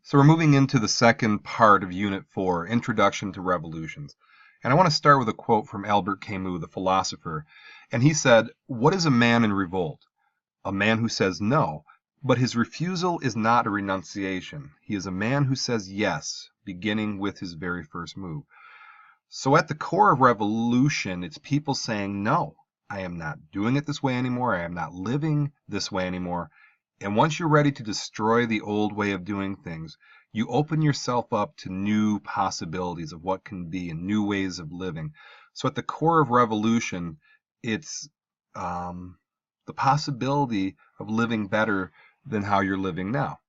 So we're moving into the second part of Unit 4, Introduction to Revolutions. And I want to start with a quote from Albert Camus, the philosopher. And he said, "What is a man in revolt? A man who says no, but his refusal is not a renunciation. He is a man who says yes, beginning with his very first move." So at the core of revolution, it's people saying, no, I am not doing it this way anymore. I am not living this way anymore. And once you're ready to destroy the old way of doing things, you open yourself up to new possibilities of what can be and new ways of living. So at the core of revolution, it's the possibility of living better than how you're living now.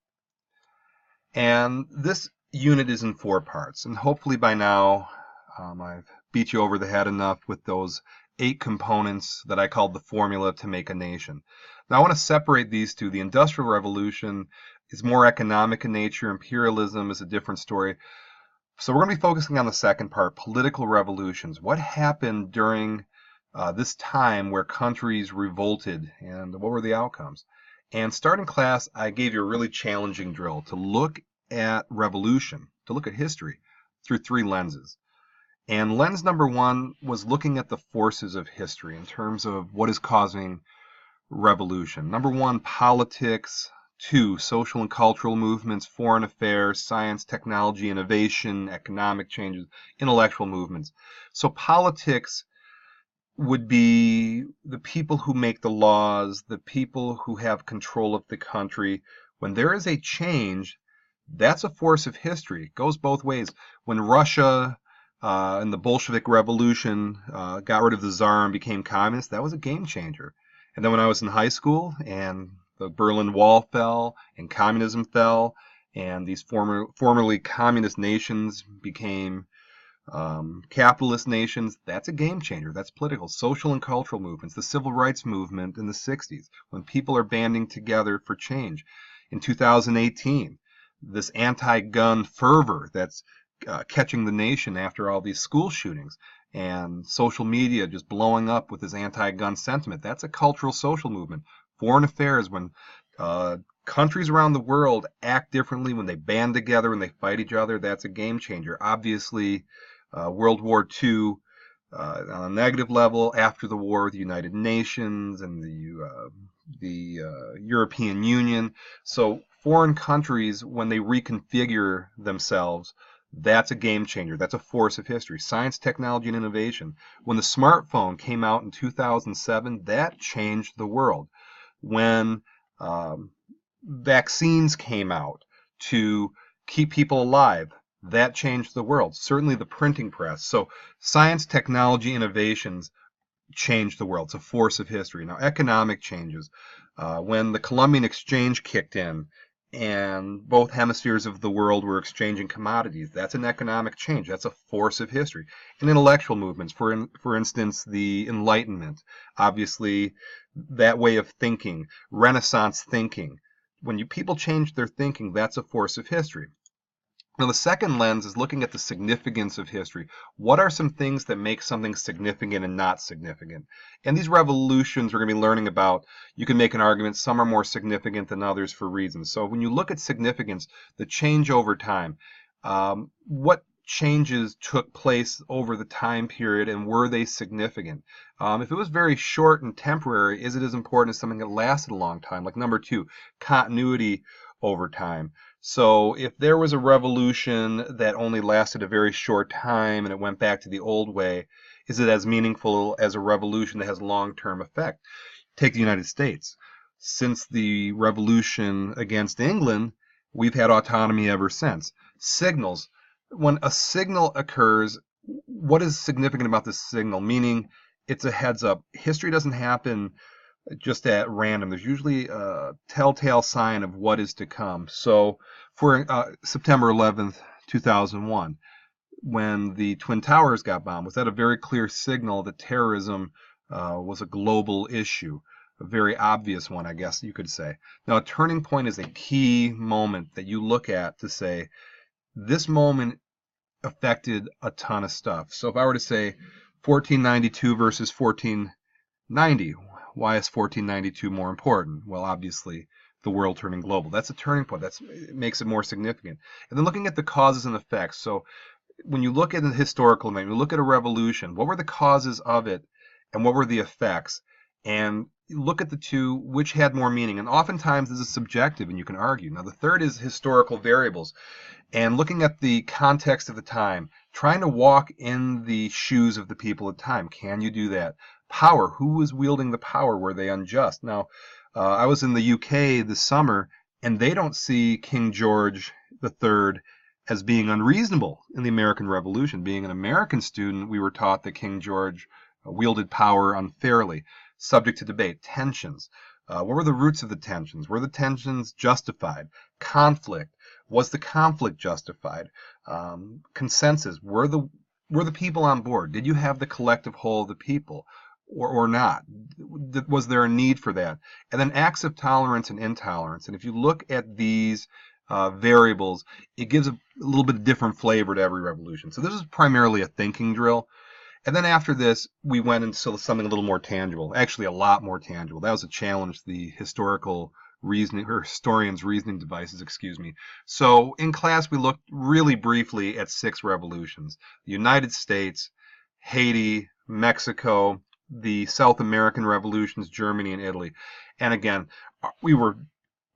And this unit is in 4 parts. And hopefully by now, I've beat you over the head enough with those 8 components that I called the formula to make a nation. Now I want to separate these two. The Industrial Revolution is more economic in nature. Imperialism is a different story. So we're going to be focusing on the second part, political revolutions. What happened during this time where countries revolted and what were the outcomes? And starting class, I gave you a really challenging drill to look at revolution, to look at history through 3 lenses. And lens number 1 was looking at the forces of history in terms of what is causing revolution. Number 1, politics. 2, social and cultural movements, foreign affairs, science, technology, innovation, economic changes, intellectual movements. So politics would be the people who make the laws, the people who have control of the country. When there is a change, that's a force of history. It goes both ways. When Russia and the Bolshevik Revolution got rid of the Tsar and became communist, that was a game changer. And then when I was in high school and the Berlin Wall fell and communism fell and these formerly communist nations became capitalist nations, that's a game changer. That's political. Social and cultural movements, the civil rights movement in the 60s, when people are banding together for change. In 2018, this anti-gun fervor that's catching the nation after all these school shootings and social media just blowing up with this anti-gun sentiment. That's a cultural social movement. Foreign affairs, when countries around the world act differently, when they band together and they fight each other, that's a game changer. Obviously, World War II on a negative level, after the war, the United Nations and the European Union. So foreign countries, when they reconfigure themselves, that's a game changer. That's a force of history. Science, technology, and innovation. When the smartphone came out in 2007, that changed the world. When vaccines came out to keep people alive, that changed the world. Certainly the printing press. So science, technology, innovations changed the world. It's a force of history. Now, economic changes. When the Columbian Exchange kicked in and both hemispheres of the world were exchanging commodities, that's an economic change. That's a force of history. And intellectual movements, for instance, the Enlightenment, obviously that way of thinking, Renaissance thinking. When people change their thinking, that's a force of history. Now, the second lens is looking at the significance of history. What are some things that make something significant and not significant? And these revolutions we're going to be learning about, you can make an argument, some are more significant than others for reasons. So when you look at significance, the change over time, what changes took place over the time period and were they significant? If it was very short and temporary, is it as important as something that lasted a long time? Like number 2, continuity over time. So if there was a revolution that only lasted a very short time and it went back to the old way, is it as meaningful as a revolution that has long-term effect? Take the United States. Since the revolution against England, we've had autonomy ever since. Signals. When a signal occurs, what is significant about this signal? Meaning it's a heads up. History doesn't happen just at random. There's usually a telltale sign of what is to come. So for September 11th, 2001, when the Twin Towers got bombed, was that a very clear signal that terrorism was a global issue? A very obvious one, I guess you could say. Now, a turning point is a key moment that you look at to say, this moment affected a ton of stuff. So if I were to say 1492 versus 1490, why is 1492 more important? Well, obviously, the world turning global. That's a turning point. It makes it more significant. And then looking at the causes and effects. So when you look at a historical event, you look at a revolution, what were the causes of it and what were the effects? And you look at the two, which had more meaning. And oftentimes this is subjective and you can argue. Now the third is historical variables. And looking at the context of the time, trying to walk in the shoes of the people at the time. Can you do that? Power. Who was wielding the power? Were they unjust? Now, I was in the UK this summer, and they don't see King George III as being unreasonable in the American Revolution. Being an American student, we were taught that King George wielded power unfairly, subject to debate, tensions. What were the roots of the tensions? Were the tensions justified? Conflict. Was the conflict justified? Consensus. Were the people on board? Did you have the collective whole of the people or not? Was there a need for that? And then acts of tolerance and intolerance. And if you look at these variables, it gives a little bit of different flavor to every revolution. So this is primarily a thinking drill. And then after this, we went into something a little more tangible, actually a lot more tangible. That was a challenge, the historical reasoning, or historians' reasoning devices, excuse me. So in class, we looked really briefly at 6 revolutions: the United States, Haiti, Mexico, the South American revolutions, Germany and Italy. And again, we were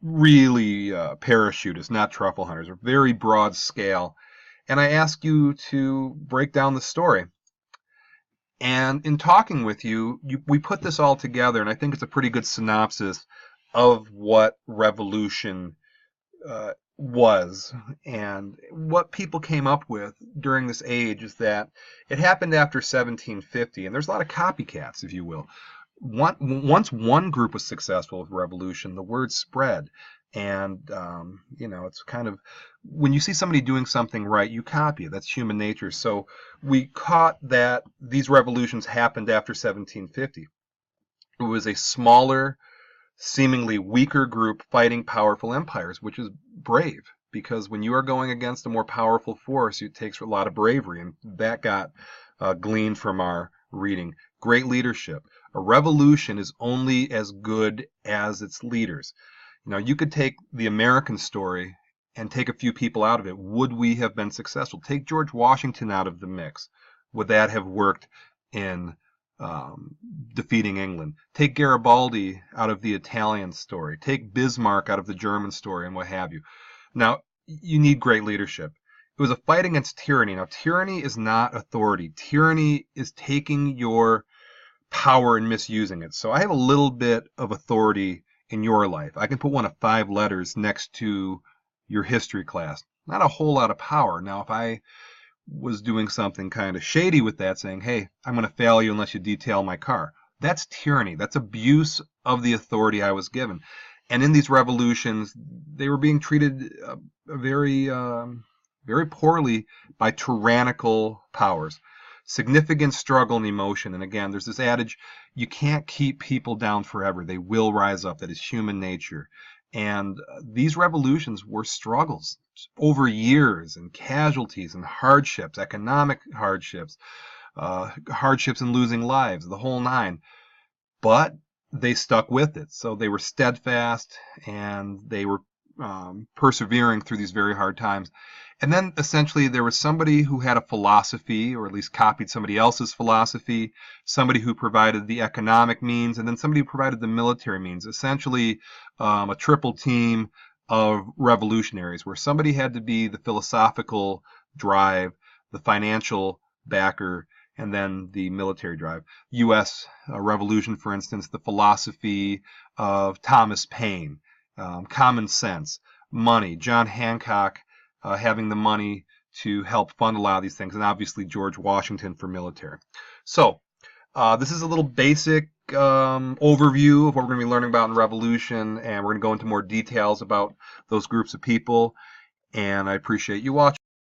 really parachutists, not truffle hunters, a very broad scale. And I ask you to break down the story. And in talking with you, we put this all together, and I think it's a pretty good synopsis of what revolution was. And what people came up with during this age is that it happened after 1750, and there's a lot of copycats, if you will. Once one group was successful with revolution, the word spread. And, it's kind of, when you see somebody doing something right, you copy it. That's human nature. So we caught that these revolutions happened after 1750. It was a smaller, seemingly weaker group fighting powerful empires, which is brave, because when you are going against a more powerful force, it takes a lot of bravery, and that got gleaned from our reading. Great leadership. A revolution is only as good as its leaders. You could take the American story and take a few people out of it. Would we have been successful? Take George Washington out of the mix. Would that have worked in defeating England? Take Garibaldi out of the Italian story. Take Bismarck out of the German story, and what have you. Now, you need great leadership. It was a fight against tyranny. Now, tyranny is not authority. Tyranny is taking your power and misusing it. So I have a little bit of authority in your life. I can put one of 5 letters next to your history class. Not a whole lot of power. Now, if I was doing something kind of shady with that, saying, hey, I'm going to fail you unless you detail my car, that's tyranny. That's abuse of the authority I was given. And in these revolutions, they were being treated very, very poorly by tyrannical powers. Significant struggle and emotion. And again, there's this adage, you can't keep people down forever. They will rise up. That is human nature. And these revolutions were struggles over years, and casualties and hardships, economic hardships, hardships in losing lives, the whole nine. But they stuck with it. So they were steadfast, and they were persevering through these very hard times. And then essentially there was somebody who had a philosophy, or at least copied somebody else's philosophy, somebody who provided the economic means, and then somebody who provided the military means. Essentially a triple team of revolutionaries, where somebody had to be the philosophical drive, the financial backer, and then the military drive. U.S. Revolution, for instance, the philosophy of Thomas Paine, common sense, money, John Hancock having the money to help fund a lot of these things, and obviously George Washington for military. So this is a little basic overview of what we're going to be learning about in Revolution, and we're going to go into more details about those groups of people, and I appreciate you watching.